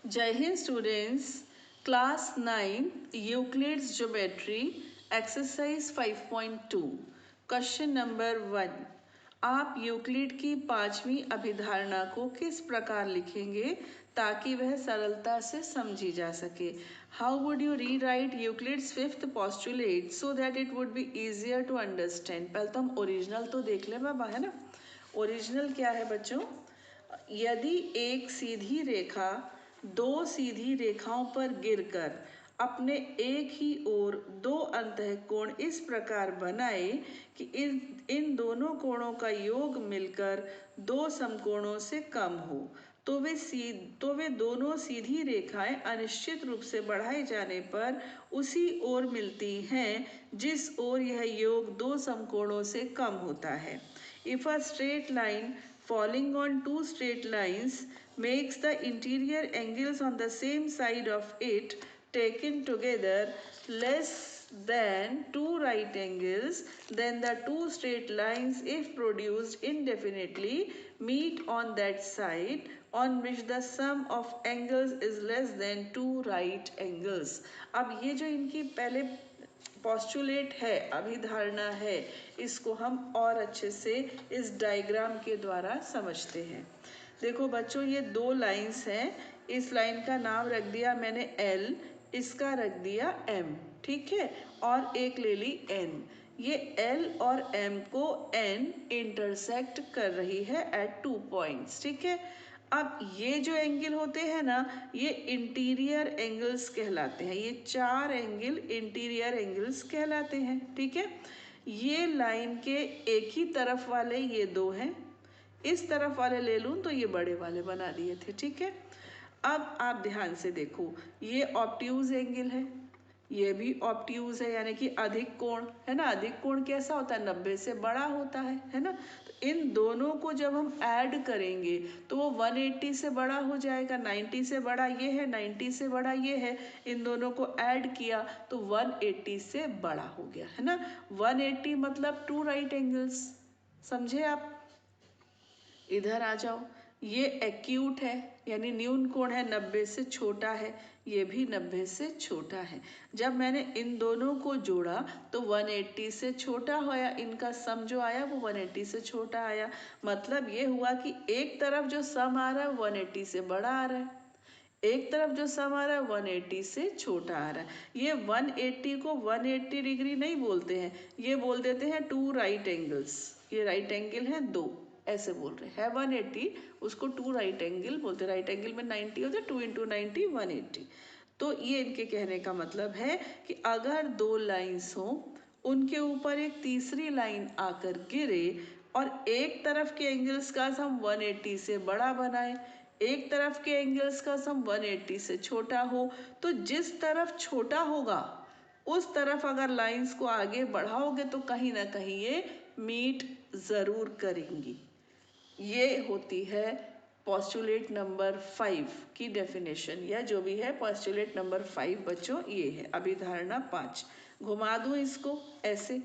जय Hind students, class 9 Euclid's geometry exercise 5.2 question number 1। आप Euclid की पांचवी अभिधारणा को किस प्रकार लिखेंगे ताकि वह सरलता से समझी जा सके। How would you rewrite Euclid's fifth postulate so that it would be easier to understand. पहले तो हम ओरिजिनल तो देख लें बाबा, है ना। ओरिजिनल क्या है बच्चों? यदि एक सीधी रेखा दो सीधी रेखाओं पर गिरकर अपने एक ही ओर दो अंतःकोण इस प्रकार बनाए कि इन दोनों कोणों का योग मिलकर दो समकोणों से कम हो, तो वे दोनों सीधी रेखाएं अनिश्चित रूप से बढ़ाए जाने पर उसी ओर मिलती हैं जिस ओर यह योग दो समकोणों से कम होता है। If a straight line falling on two straight lines makes the interior angles on the same side of it taken together less than two right angles, then the two straight lines, if produced indefinitely, meet on that side on which the sum of angles is less than two right angles। अब ये जो इनकी पहले postulate है, अभिधारणा है, इसको हम और अच्छे से इस डायग्राम के द्वारा समझते हैं। देखो बच्चों, ये दो लाइंस हैं। इस लाइन का नाम रख दिया मैंने L, इसका रख दिया M, ठीक है, और एक ले ली N। ये L और M को N इंटरसेक्ट कर रही है एट 2 पॉइंट्स, ठीक है। अब ये जो एंगल होते हैं ना, ये इंटीरियर एंगल्स कहलाते हैं। ये चार एंगल इंटीरियर एंगल्स कहलाते हैं, ठीक है। ये लाइन के एक ही तरफ वाले ये दो हैं, इस तरफ वाले ले लूँ तो ये बड़े वाले बना दिए थे, ठीक है। अब आप ध्यान से देखो, ये ऑब्ट्यूज एंगल है, ये भी ऑब्ट्यूज है, यानी कि अधिक कोण है ना। अधिक कोण कैसा होता है? 90 से बड़ा होता है ना। तो इन दोनों को जब हम ऐड करेंगे तो वो 180 से बड़ा हो जाएगा। 90 से बड़ा ये है, 90 से बड़ा ये है, इन दोनों को ऐड किया तो 180 से बड़ा हो गया, है ना। 180 मतलब टू राइट एंगल्स, समझे आप। इधर आ जाओ, ये एक्यूट है यानी न्यून कोण है, 90 से छोटा है, ये भी 90 से छोटा है। जब मैंने इन दोनों को जोड़ा तो 180 से छोटा होया, इनका सम जो आया वो 180 से छोटा आया। मतलब ये हुआ कि एक तरफ जो सम आ रहा है 180 से बड़ा आ रहा है, एक तरफ जो सम आ रहा है 180 से छोटा आ रहा है। ये 180 को 180 डिग्री नहीं बोलते हैं, ये बोल देते हैं टू राइट एंगल्स। ये राइट एंगल है दो, ऐसे बोल रहे हैं। 180 उसको टू राइट एंगल बोलते हैं। राइट एंगल में 90 होते हैं, 2 इंटू 90 180। तो ये इनके कहने का मतलब है कि अगर दो लाइंस हों, उनके ऊपर एक तीसरी लाइन आकर गिरे और एक तरफ के एंगल्स का सम 180 से बड़ा बनाए, एक तरफ के एंगल्स का सम 180 से छोटा हो, तो जिस तरफ छोटा होगा उस तरफ अगर लाइंस को आगे बढ़ाओगे तो कहीं ना कहीं ये मीट ज़रूर करेंगी। ये होती है पोस्टुलेट नंबर 5 की डेफिनेशन, या जो भी है पोस्टुलेट नंबर 5 बच्चों ये है, अभिधारणा 5। घुमा दूँ इसको ऐसे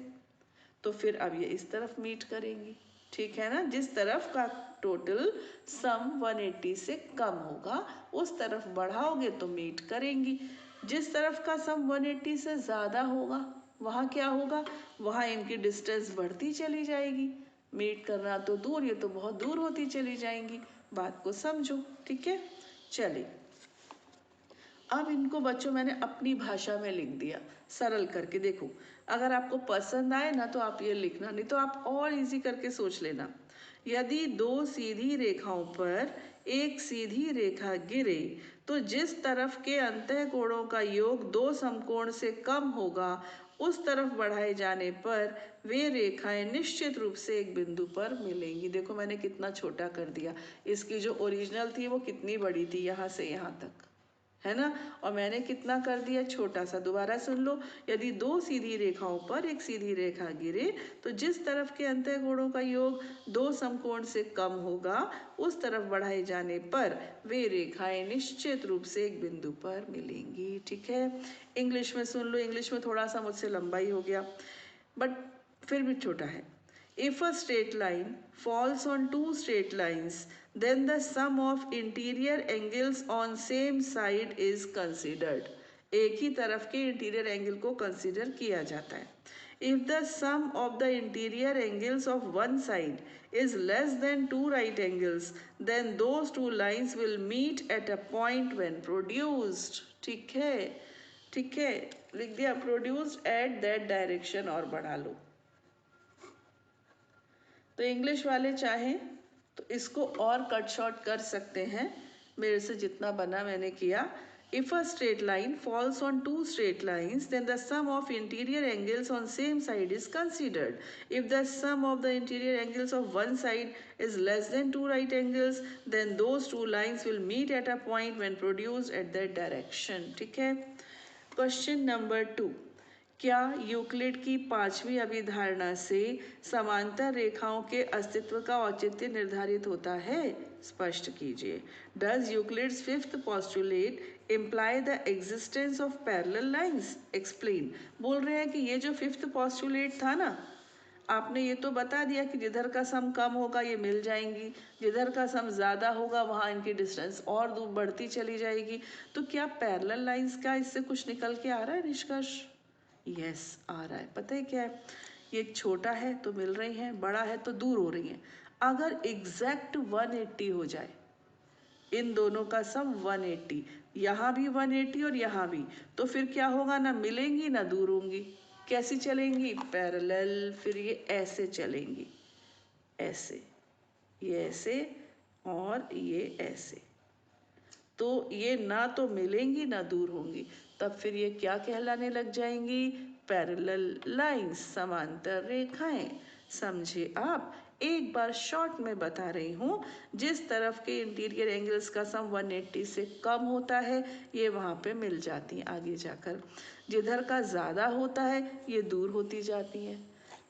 तो फिर अब ये इस तरफ मीट करेंगी, ठीक है ना। जिस तरफ का टोटल सम 180 से कम होगा उस तरफ बढ़ाओगे तो मीट करेंगी। जिस तरफ का सम 180 से ज़्यादा होगा वहाँ क्या होगा? वहाँ इनकी डिस्टेंस बढ़ती चली जाएगी। मीट करना तो दूर, ये तो बहुत दूर होती चली जाएंगी। बात को समझो, ठीक है। चलिए अब इनको बच्चों मैंने अपनी भाषा में लिख दिया सरल करके। देखो अगर आपको पसंद आए ना तो आप ये लिखना, नहीं तो आप और इजी करके सोच लेना। यदि दो सीधी रेखाओं पर एक सीधी रेखा गिरे तो जिस तरफ के अंतःकोणों का योग दो समकोण से कम होगा उस तरफ बढ़ाए जाने पर वे रेखाएं निश्चित रूप से एक बिंदु पर मिलेंगी। देखो मैंने कितना छोटा कर दिया, इसकी जो ओरिजिनल थी वो कितनी बड़ी थी, यहाँ से यहाँ तक, है ना, और मैंने कितना कर दिया छोटा सा। दोबारा सुन लो, यदि दो सीधी रेखाओं पर एक सीधी रेखा गिरे तो जिस तरफ के अंतःकोणों का योग दो समकोण से कम होगा उस तरफ बढ़ाए जाने पर वे रेखाएं निश्चित रूप से एक बिंदु पर मिलेंगी, ठीक है। इंग्लिश में सुन लो, इंग्लिश में थोड़ा सा मुझसे लंबा ही हो गया बट फिर भी छोटा है। If a straight line falls on two straight lines, then the sum of interior angles on same side is considered. एक ही तरफ के इंटीरियर एंगल को कंसीडर किया जाता है. If the sum of the interior angles of one side is less than two right angles, then those two lines will meet at a point when produced. ठीक है, ठीक है, लिख दिया produced at that direction और बढ़ा लो. तो English वाले चाहें तो इसको और कट शॉर्ट कर सकते हैं. मेरे से जितना बना मैंने किया. If a straight line falls on two straight lines, then the sum of interior angles on same side is considered. If the sum of the interior angles of one side is less than two right angles, then those two lines will meet at a point when produced at that direction. ठीक है. Question number 2. क्या Euclid की पांचवी अभिधारणा से समांतर रेखाओं के अस्तित्व का औचित्य निर्धारित होता है? स्पष्ट कीजिए. Does Euclid's fifth postulate imply the existence of parallel lines? Explain. बोल रहे हैं कि ये जो फिफ्थ पोस्टुलेट था ना, आपने ये तो बता दिया कि जिधर का सम कम होगा ये मिल जाएंगी, जिधर का सम ज़्यादा होगा वहाँ इनकी डिस्टेंस और दूर बढ़ती चली जाएगी. तो क्या पैरेलल लाइंस का इससे कुछ निकल के आ रहा है निष्कर्ष? यस, आ रहा है. पता है क्या है? ये छोटा है तो मिल रही हैं, बड़ा है तो दूर हो रही हैं. अगर एग्जैक्ट 180 हो जाए, इन दोनों का सम 180, यहाँ भी 180 और यहाँ भी, तो फिर क्या होगा? ना मिलेंगी ना दूर होंगी. कैसी चलेंगी? पैरेलल. फिर ये ऐसे चलेंगी, ऐसे, ये ऐसे और ये ऐसे. तो ये ना तो मिलेंगी ना दूर होंगी. तब फिर ये क्या कहलाने लग जाएंगी? पैरेलल लाइंस, समांतर रेखाएं. समझे आप? एक बार शॉर्ट में बता रही हूँ. जिस तरफ के इंटीरियर एंगल्स का सम 180 से कम होता है ये वहाँ पे मिल जाती हैं आगे जाकर. जिधर का ज़्यादा होता है ये दूर होती जाती हैं.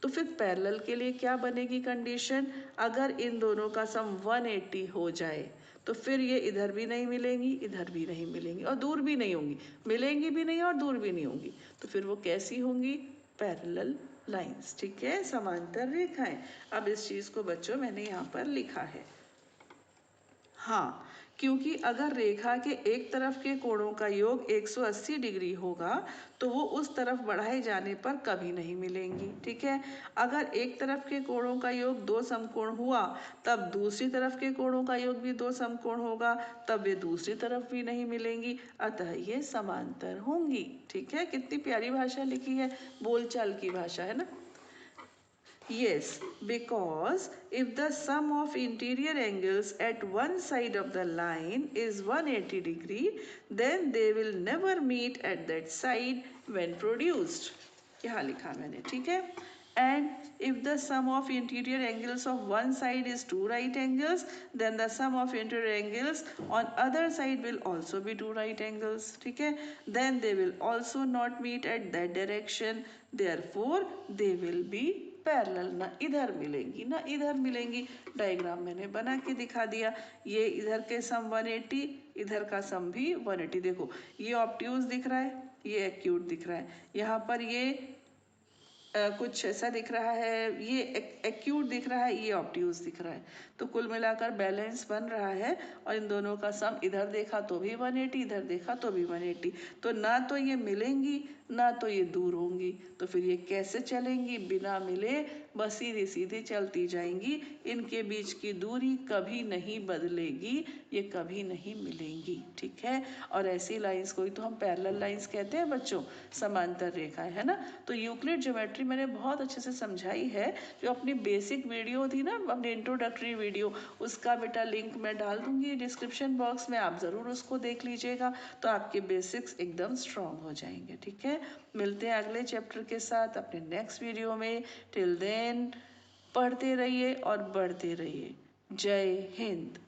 तो फिर पैरेलल के लिए क्या बनेगी कंडीशन? अगर इन दोनों का सम 180 हो जाए तो फिर ये इधर भी नहीं मिलेंगी, इधर भी नहीं मिलेंगी और दूर भी नहीं होंगी. मिलेंगी भी नहीं और दूर भी नहीं होंगी. तो फिर वो कैसी होंगी? Parallel lines. ठीक है, समांतर रेखाएं. अब इस चीज को बच्चों मैंने यहाँ पर लिखा है. हाँ, क्योंकि अगर रेखा के एक तरफ के कोणों का योग 180 डिग्री होगा तो वो उस तरफ बढ़ाए जाने पर कभी नहीं मिलेंगी. ठीक है. अगर एक तरफ के कोणों का योग दो समकोण हुआ तब दूसरी तरफ के कोणों का योग भी दो समकोण होगा, तब वे दूसरी तरफ भी नहीं मिलेंगी. अतः ये समांतर होंगी. ठीक है. कितनी प्यारी भाषा लिखी है, बोलचाल की भाषा है ना. Yes, because if the sum of interior angles at one side of the line is 180 degree, then they will never meet at that side when produced. यहाँ लिखा मैंने. ठीक है. And if the sum of interior angles of one side is two right angles, then the sum of interior angles on other side will also be two right angles. ठीक है. Then they will also not meet at that direction. Therefore, they will be parallel. ना इधर मिलेंगी ना इधर मिलेंगी. Diagram मैंने बना के दिखा दिया. ये इधर के सम 180, इधर का सम भी 180. देखो ये ऑब्ट्यूज दिख रहा है, ये एक्यूट दिख रहा है. यहाँ पर ये कुछ ऐसा दिख रहा है, ये एक्यूट दिख रहा है, ये ऑब्ट्यूज दिख रहा है. तो कुल मिलाकर बैलेंस बन रहा है. और इन दोनों का सम इधर देखा तो भी 180, इधर देखा तो भी 180. तो ना तो ये मिलेंगी ना तो ये दूर होंगी. तो फिर ये कैसे चलेंगी? बिना मिले बस सीधी सीधी चलती जाएंगी. इनके बीच की दूरी कभी नहीं बदलेगी, ये कभी नहीं मिलेंगी. ठीक है. और ऐसी लाइंस को ही तो हम पैरेलल लाइंस कहते हैं बच्चों, समांतर रेखाएं, है ना. तो यूक्लिड ज्योमेट्री मैंने बहुत अच्छे से समझाई है. जो अपनी बेसिक वीडियो थी ना, अपनी इंट्रोडक्टरी वीडियो, उसका बेटा लिंक मैं डाल दूंगी डिस्क्रिप्शन बॉक्स में. आप ज़रूर उसको देख लीजिएगा तो आपके बेसिक्स एकदम स्ट्रांग हो जाएंगे. ठीक है. मिलते हैं अगले चैप्टर के साथ अपने नेक्स्ट वीडियो में. टिल देन पढ़ते रहिए और बढ़ते रहिए. जय हिंद.